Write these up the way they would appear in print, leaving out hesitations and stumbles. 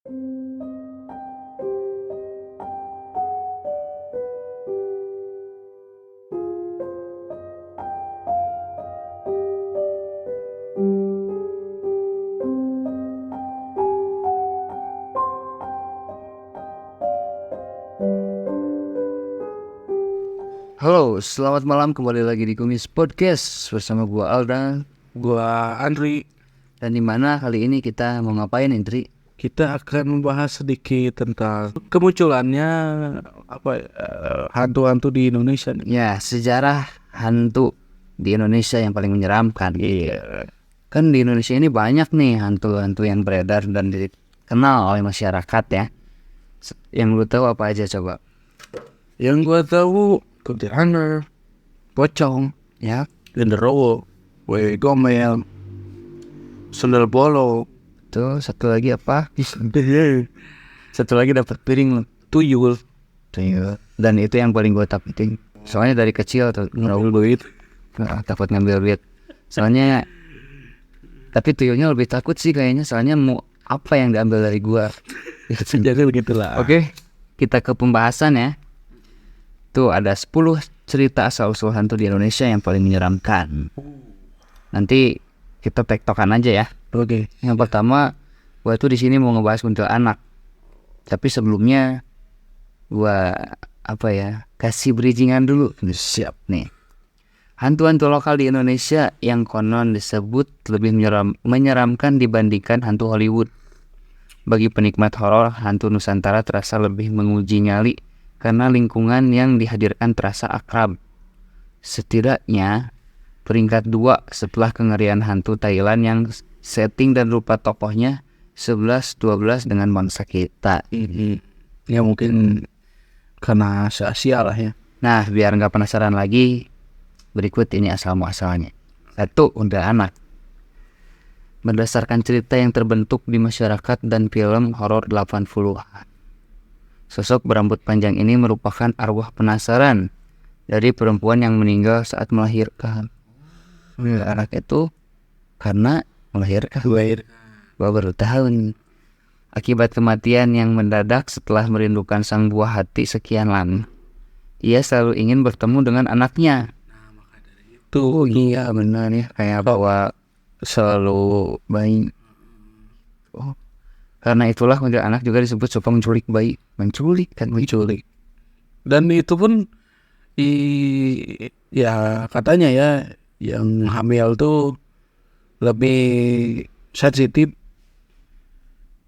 Halo, selamat malam, kembali lagi di Kumis Podcast bersama gua Aldan. Gua Andri. Dan dimana kali ini kita mau ngapain, Indri? Kita akan membahas sedikit tentang kemunculannya hantu-hantu di Indonesia nih. Ya, sejarah hantu di Indonesia yang paling menyeramkan. Iya. Kan di Indonesia ini banyak nih hantu-hantu yang beredar dan dikenal oleh masyarakat ya. Yang lu tahu apa aja coba? Yang gua tahu kuntilanak, pocong, Ya, genderuwo, wewe gombel, sundel bolong, tuh satu lagi apa? Satu lagi dapat piring lu. tuyul, Dan itu yang paling gue takutin. Soalnya dari kecil tuh ngambil duit. takut ngambil duit. Soalnya tapi tuyulnya lebih takut sih kayaknya, soalnya mau apa yang diambil dari gua. Jadi begitulah. Oke, kita ke pembahasan ya. Tuh ada 10 cerita asal-usul hantu di Indonesia yang paling menyeramkan. Nanti kita tektokan aja ya. Oke. Yang pertama, gua tuh di sini mau ngebahas kuntilanak. Tapi sebelumnya gua kasih bridgingan dulu. Siap nih. Hantu-hantu lokal di Indonesia yang konon disebut lebih menyeramkan dibandingkan hantu Hollywood. Bagi penikmat horor, hantu Nusantara terasa lebih menguji nyali karena lingkungan yang dihadirkan terasa akrab. Setidaknya peringkat 2 setelah kengerian hantu Thailand yang setting dan rupa tokohnya 11-12 dengan bangsa kita. Ya mungkin karena se-Asia lah ya. Nah, biar nggak penasaran lagi, berikut ini asal-muasalnya. 1. Kuntilanak. Berdasarkan cerita yang terbentuk di masyarakat dan film horor 80-an. Sosok berambut panjang ini merupakan arwah penasaran dari perempuan yang meninggal saat melahirkan. Anak itu karena melahirkan. Gua baru tahu. Akibat kematian yang mendadak setelah merindukan sang buah hati sekian lama, ia selalu ingin bertemu dengan anaknya. Tuh iya benar ya, kayak bahwa selalu bayi. Oh, karena itulah kuntilanak juga disebut suka menculik bayi. Menculik. Dan itu pun ya katanya ya yang hamil tuh lebih sensitif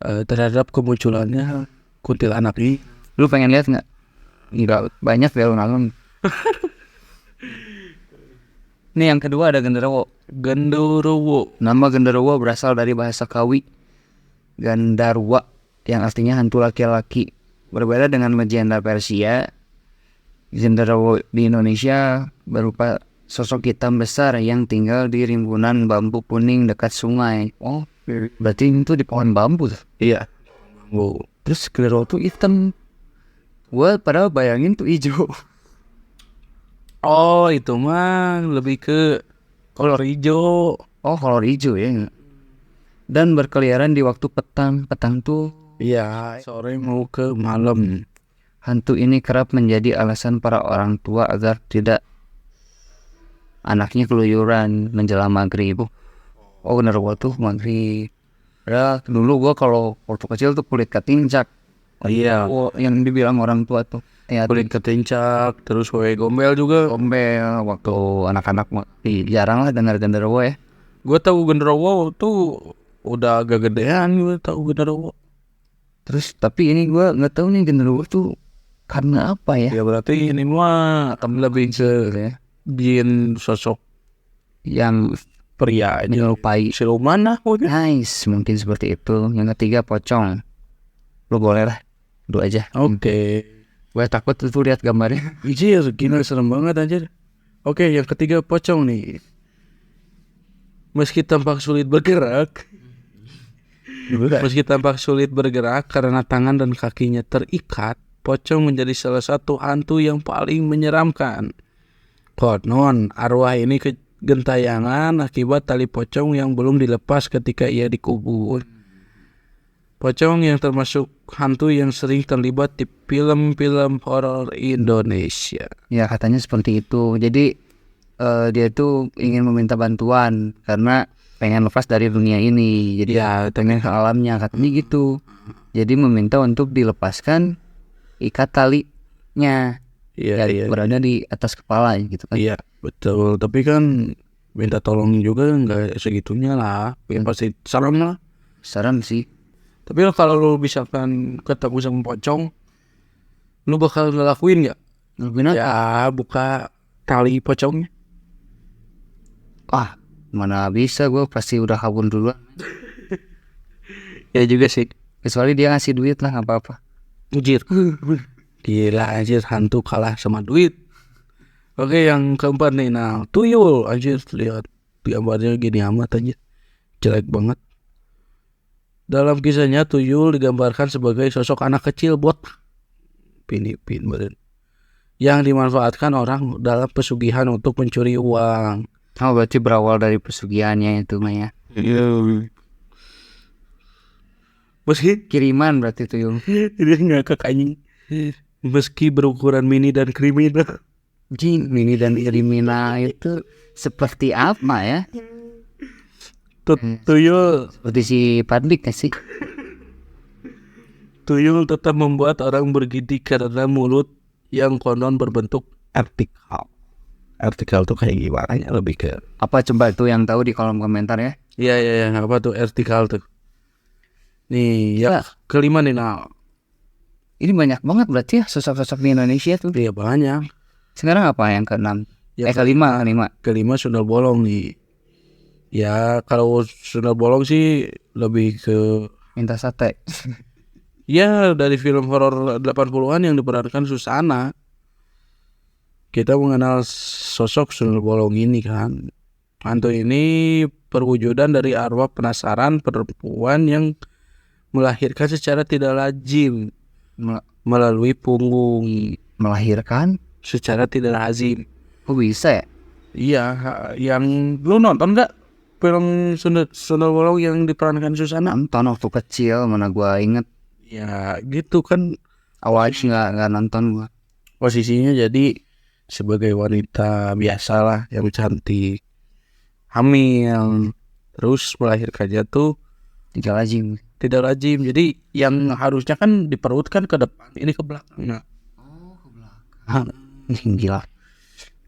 terhadap kemunculannya kuntilanak ini. Lu pengen lihat nggak? Nggak banyak ya alun-alun. Nih yang kedua ada genderuwo. Nama genderuwo berasal dari bahasa Kawi Gandarwa yang artinya hantu laki-laki. Berbeda dengan legenda Persia, genderuwo di Indonesia berupa sosok hitam besar yang tinggal di rimbunan bambu kuning dekat sungai. Oh, berarti itu di pohon bambu tuh. Iya. Terus genderuwo tuh hitam. Gua padahal bayangin tuh hijau. Oh itu mah lebih ke kolor hijau. Oh, kolor hijau ya. Dan berkeliaran di waktu petang. Petang tuh Iya, sore mau ke malam. hantu ini kerap menjadi alasan para orang tua agar tidak anaknya keluyuran menjelang maghrib. Oh genderuwo tuh maghrib. Ya dulu gua kalau waktu kecil tuh kulit ketincak. Iya. Oh, yang dibilang orang tua tuh. Ya, Kulit ketincak, terus wewe gombel juga. gombel waktu anak-anak jarang lah dengar genderuwo ya. Gue tahu genderuwo tuh udah agak gedean, gue tahu genderuwo. Terus tapi ini gua nggak tahu nih genderuwo tuh karena apa ya? Ya berarti ini mah lebih ke Ya, jin sosok yang pria ini. menyerupai. Siluman lah pokoknya. Nice, mungkin seperti itu. Yang ketiga pocong. Lu boleh lah, dua aja. Oke. Gue takut tuh lihat gambarnya. Iya, gila serem banget anjir. Oke, yang ketiga pocong nih. Meski tampak sulit bergerak karena tangan dan kakinya terikat, pocong menjadi salah satu hantu yang paling menyeramkan. Konon, arwah ini gentayangan akibat tali pocong yang belum dilepas ketika ia dikubur. Pocong yang termasuk hantu yang sering terlibat di film-film horor Indonesia. Ya katanya seperti itu. Jadi dia tuh ingin meminta bantuan karena pengen lepas dari dunia ini. Jadi Ya, pengen ke alamnya katanya gitu. Jadi meminta untuk dilepaskan ikat talinya iya, yang berada di atas kepala gitu kan. iya, betul. Tapi kan minta tolong juga nggak segitunya lah. Ya, pasti serem lah. Serem sih. Tapi kalau lu misalkan ketemu sama pocong, lu bakal ngelakuin nggak? Ngelakuin apa? Ya, buka tali pocongnya. Wah, mana bisa, gue pasti udah kabur duluan. Ya juga sih. Kecuali dia ngasih duit lah, nggak apa-apa. Ujir. Gila anjir, hantu kalah sama duit. Oke, yang keempat nih. Nah, tuyul anjir, lihat gambarnya gini amat anjir. Jelek banget. Dalam kisahnya tuyul digambarkan sebagai sosok anak kecil botak. Pinipin badan. Yang dimanfaatkan orang dalam pesugihan untuk mencuri uang. Oh, berarti berawal dari pesugihannya itu Maya. Meski Kiriman berarti tuh Yung. dia ngakak anjing. Meski berukuran mini dan kriminal. Jing, mini dan kriminal itu seperti apa ya? Tuyul Seperti si Padlik gak sih? Tuyul tetap membuat orang bergidik karena mulut yang konon berbentuk vertikal. Vertikal tuh kayak gimana ya, lebih ke Apa coba itu yang tahu di kolom komentar ya? iya apa tuh vertikal tuh. Nih ya kelima nih. Nah, Ini banyak banget berarti ya sosok-sosok di Indonesia tuh. dia banyak. Sekarang apa yang keenam? Yang kelima. Kelima Sundel Bolong nih. Ya kalau Sundel Bolong sih lebih ke Minta sate. ya dari film horor 80-an yang diperankan Susana. Kita mengenal sosok Sundel Bolong ini kan. Hantu ini perwujudan dari arwah penasaran perempuan yang melahirkan secara tidak lazim melalui punggung. Melahirkan? Secara tidak lazim. Kok bisa ya? Iya, yang lu nonton nggak film Sundel Bolong yang diperankan Susana? Nonton waktu kecil, mana gua inget. Ya gitu kan, Awalnya nggak nonton gua. posisinya jadi sebagai wanita biasalah yang cantik, hamil, terus melahirkannya tuh Tidak lazim. tidak lazim. Jadi yang harusnya kan diperutkan ke depan, ini ke belakang. Nah, Gila.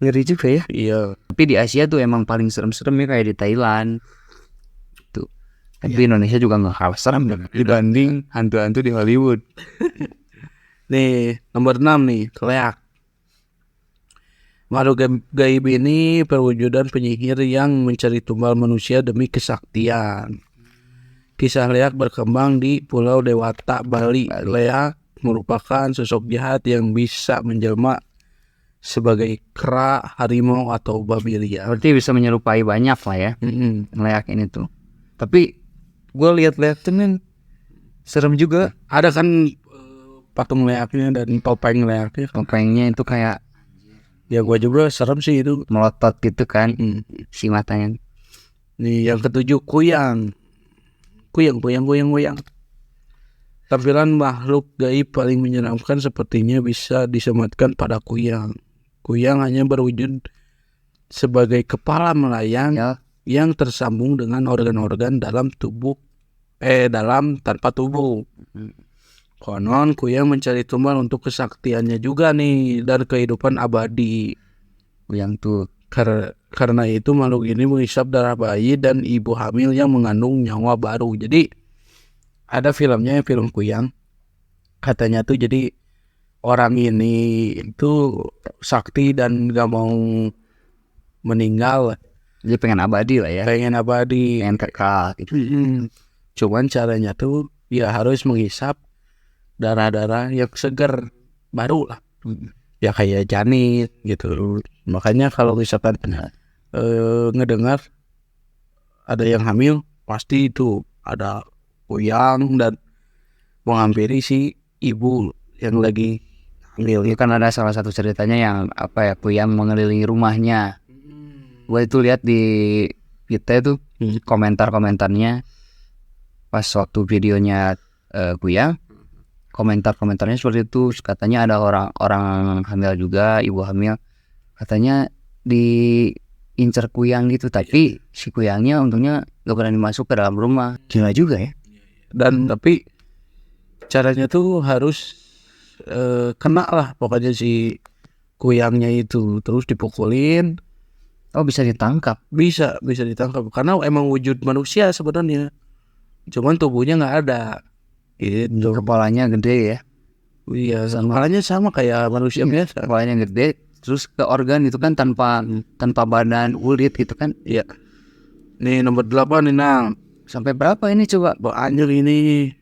Ngeri juga ya. iya. Tapi di Asia tuh emang paling serem-serem ya kayak di Thailand. Tuh. Tapi Indonesia juga nggak kalah serem dibanding hantu-hantu di Hollywood. Nih nomor 6 nih, Leak. Makhluk gaib ini perwujudan penyihir yang mencari tumbal manusia demi kesaktian. Kisah Leak berkembang di Pulau Dewata, Bali. Leak merupakan sosok jahat yang bisa menjelma sebagai kera, harimau, atau babi liar. Berarti bisa menyerupai banyak lah ya. Leak ini tuh. Tapi gue lihat-lihat tuh nih serem juga. Ada kan patung leaknya dan topeng leaknya. Topengnya itu kayak Ya gua juga serem sih itu. melotot gitu kan. Si matanya. Nih yang ketujuh kuyang. Kuyang. Tampilan makhluk gaib paling menyeramkan sepertinya bisa disematkan pada kuyang. Kuyang hanya berwujud sebagai kepala melayang Ya. yang tersambung dengan organ-organ dalam tanpa tubuh. Konon kuyang mencari tumbal untuk kesaktiannya juga nih dan kehidupan abadi. Yang tuh. Karena itu makhluk ini menghisap darah bayi dan ibu hamil yang mengandung nyawa baru. Jadi ada filmnya, film Kuyang. Katanya tuh jadi orang ini itu sakti dan gak mau meninggal. Jadi pengen abadi lah ya. Pengen abadi. Pengen kekal gitu. Cuman caranya tuh ya harus menghisap darah-darah yang segar baru lah. Ya kayak janin gitu. Makanya kalau misalkan ngedengar ada yang hamil, pasti itu ada kuyang dan menghampiri si ibu yang lagi hamil. Itu kan ada salah satu ceritanya yang apa ya, kuyang mengelilingi rumahnya. Gue itu lihat di kita itu komentar-komentarnya pas waktu videonya kuyang. Komentar-komentarnya seperti itu. Katanya ada orang hamil juga, ibu hamil, katanya diincar kuyang gitu, tapi si kuyangnya untungnya gak berani masuk ke dalam rumah. Gila juga ya. Dan tapi caranya tuh harus kena lah pokoknya si kuyangnya itu, terus dipukulin. Oh, bisa ditangkap. Bisa ditangkap karena emang wujud manusia sebenarnya, cuman tubuhnya nggak ada gitu. Kepalanya gede ya. Iya, kepalanya sama kayak manusia biasa. Kepalanya gede, terus ke organ itu kan tanpa badan, kulit gitu kan. Iya. Nih nomor 8 nih Nang. Sampai berapa ini coba? Banyak ini.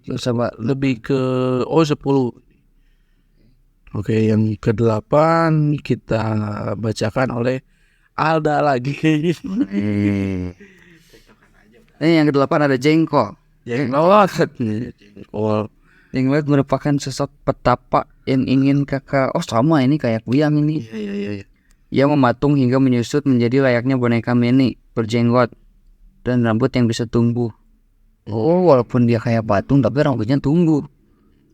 Coba Lebih ke 10. Oke, yang ke-8 kita bacakan oleh Alda lagi. Ini yang ke-8 ada jengkol. Jenglot. Jenglot merupakan sosok petapa yang ingin kakak. Oh, sama ini kayak kuyang ini. Iya. Ia mematung hingga menyusut menjadi layaknya boneka mini berjenggot dan rambut yang bisa tumbuh. Oh, walaupun dia kayak patung tapi rambutnya tumbuh.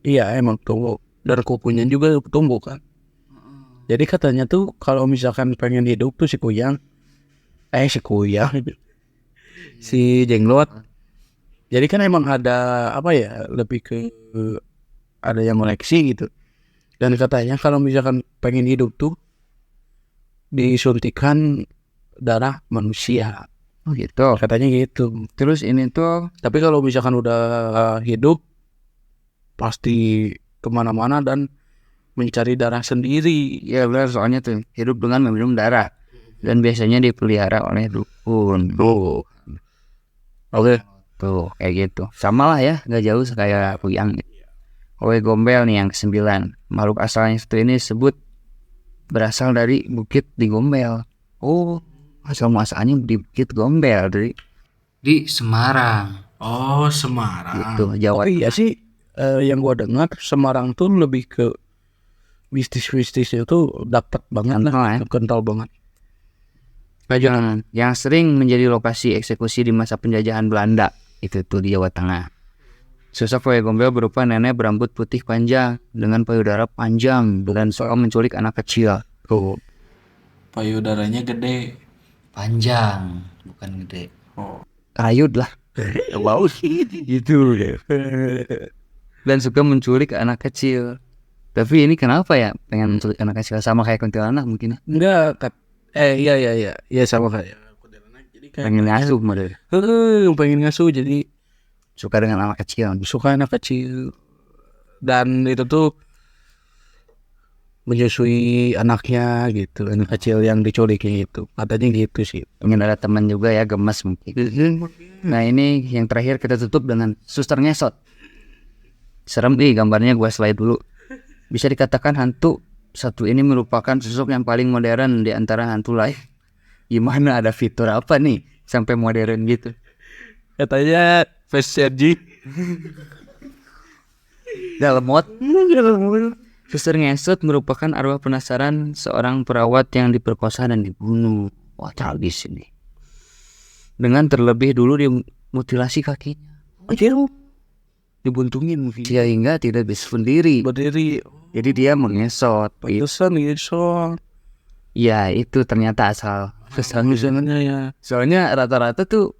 Iya, emang tumbuh. Dan kukunya juga tumbuh kan. Jadi katanya tuh kalau misalkan pengen hidup tuh si jenglot. Jadi kan emang ada apa ya, lebih ke ada yang koleksi gitu. Dan katanya kalau misalkan pengen hidup tuh disuntikan darah manusia. Oh gitu. Katanya gitu. Terus ini tuh, Tapi kalau misalkan udah hidup pasti kemana-mana dan mencari darah sendiri. ya benar, soalnya tuh hidup dengan meminum darah dan biasanya dipelihara oleh dukun. Tuh. Oke. Tuh kayak gitu. Sama lah ya, gak jauh kayak kuyang. Owe Gombel nih yang ke-9. Makhluk asalnya satu ini disebut berasal dari Bukit di Gombel. Oh, asal muasalnya di Bukit Gombel di Semarang. Oh, Semarang. Gitu, Jawa. Oh iya sih, yang gua dengar Semarang tuh lebih ke mistis-mistisnya tuh dapat banget lah, kental banget. Yang sering menjadi lokasi eksekusi di masa penjajahan Belanda itu tuh di Jawa Tengah. Sosok Owe Gombel berupa nenek berambut putih panjang dengan payudara panjang dan suka menculik anak kecil. Oh, payudaranya gede, Panjang, bukan gede. oh, Kayud lah. bau gitu ya. Dan suka menculik anak kecil. Tapi ini kenapa ya pengen menculik anak kecil, sama kayak kuntilanak mungkin? Enggak, iya sama kayak kuntilanak. Jadi kayak Pengen ngasuh model. pengen ngasuh, jadi Suka dengan anak kecil. suka anak kecil. Dan itu tuh menyusui anaknya gitu, anak kecil yang diculiknya itu. Katanya gitu sih. Ingin ada teman juga ya, gemes mungkin. Nah ini yang terakhir kita tutup dengan suster ngesot. Serem nih gambarnya, gua slide dulu. Bisa dikatakan hantu satu ini merupakan sosok yang paling modern di antara hantu lain. Gimana, ada fitur apa nih sampai modern gitu? Katanya face charging. Dalam mod. Suster ngesot merupakan arwah penasaran seorang perawat yang diperkosa dan dibunuh. Wah, tragis ini. Dengan terlebih dulu dimutilasi kakinya. Dibuntungin sehingga tidak bisa berdiri. Jadi dia mengesot. Pantesan ngesot. Ya itu ternyata asal Misalnya ya. Soalnya rata-rata tuh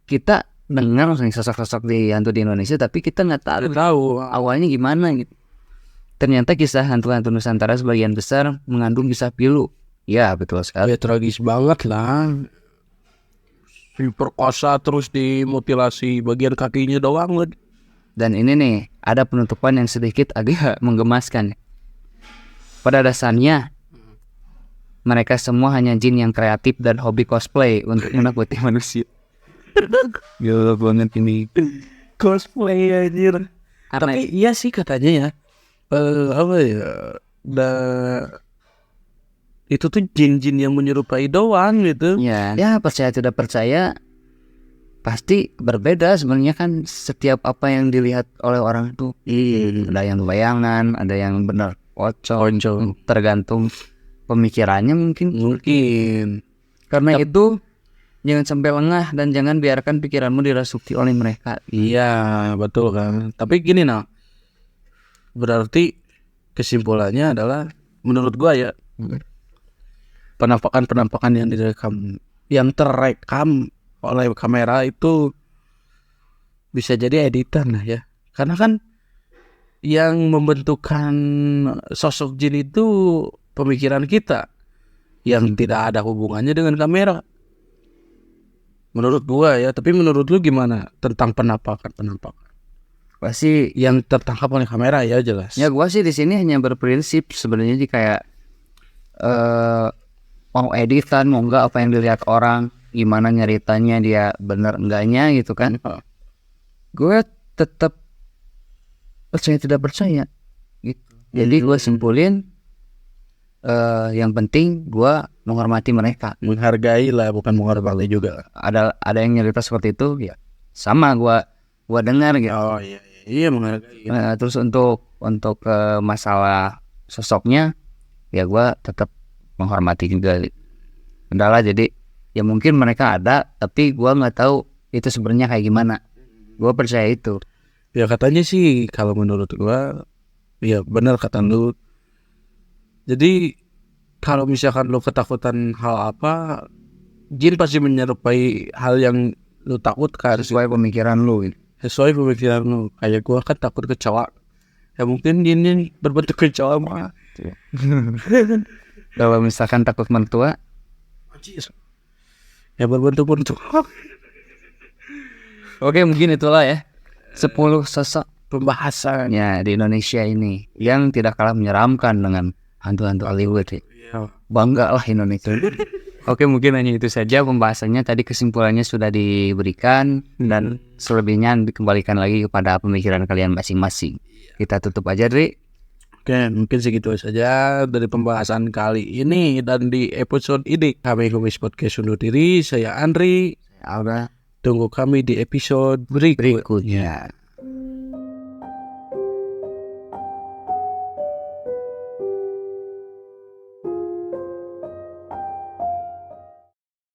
kita dengar sosok-sosok di hantu di Indonesia, tapi kita nggak tahu awalnya gimana gitu. Ternyata kisah hantu-hantu Nusantara sebagian besar mengandung kisah pilu. Ya betul sekali. Ya tragis banget lah. Diperkosa terus dimutilasi bagian kakinya doang. Dan ini nih ada penutupan yang sedikit agak menggemaskan. Pada dasarnya mereka semua hanya jin yang kreatif dan hobi cosplay untuk menakuti manusia. Gila banget ini. Cosplay anjir. Tapi iya sih katanya ya. Apa ya? Itu tuh jin-jin yang menyerupai doang gitu. Ya percaya tidak percaya pasti berbeda sebenarnya kan, setiap apa yang dilihat oleh orang itu. Ada yang bayangan, ada yang benar pocong, tergantung pemikirannya mungkin. Karena itu Jangan sampai lengah dan jangan biarkan pikiranmu dirasuki oleh mereka. Iya, betul kan. Tapi gini nah, berarti kesimpulannya adalah menurut gua ya, penampakan yang direkam, yang terekam oleh kamera itu bisa jadi editan lah ya. Karena kan yang membentukkan sosok jin itu pemikiran kita yang tidak ada hubungannya dengan kamera. Menurut gua ya, tapi menurut lu gimana tentang penampakan Pasti yang tertangkap oleh kamera ya jelas. ya gua sih di sini hanya berprinsip sebenarnya sih kayak mau editan mau enggak apa yang dilihat orang, gimana nyeritanya dia bener enggaknya gitu kan. Gue tetap percaya tidak percaya gitu. Jadi gue simpulin yang penting gue menghormati mereka. Menghargai lah, bukan menghormati juga. Ada yang nyerita seperti itu ya sama gue dengar gitu. Oh iya menghargai. Terus untuk masalah sosoknya ya gue tetap menghormati juga. Kendala jadi ya mungkin mereka ada tapi gue nggak tahu itu sebenarnya kayak gimana. Gue percaya itu. Ya katanya sih kalau menurut gua ya benar kata lu. Jadi kalau misalkan lu ketakutan hal apa, jin pasti menyerupai hal yang lu takutkan Sesuai pemikiran lu gitu. sesuai pemikiran lu. Kayak gua kan takut kecoa. Ya mungkin jin ini berbentuk kecoa mah. Kalau misalkan takut mertua Ya berbentuk kecoa. oke mungkin itulah ya 10 sosok Pembahasan. ya di Indonesia ini yang tidak kalah menyeramkan dengan hantu-hantu Hollywood ya. Ya. Bangga lah Indonesia. Oke mungkin hanya itu saja pembahasannya. Tadi kesimpulannya sudah diberikan dan selebihnya dikembalikan lagi kepada pemikiran kalian masing-masing. Kita tutup aja Dri. Oke, mungkin segitu saja dari pembahasan kali ini dan di episode ini. Kami Kumis Podcast undur diri. Saya Andri. Aura Tunggu kami di episode berikutnya. berikutnya.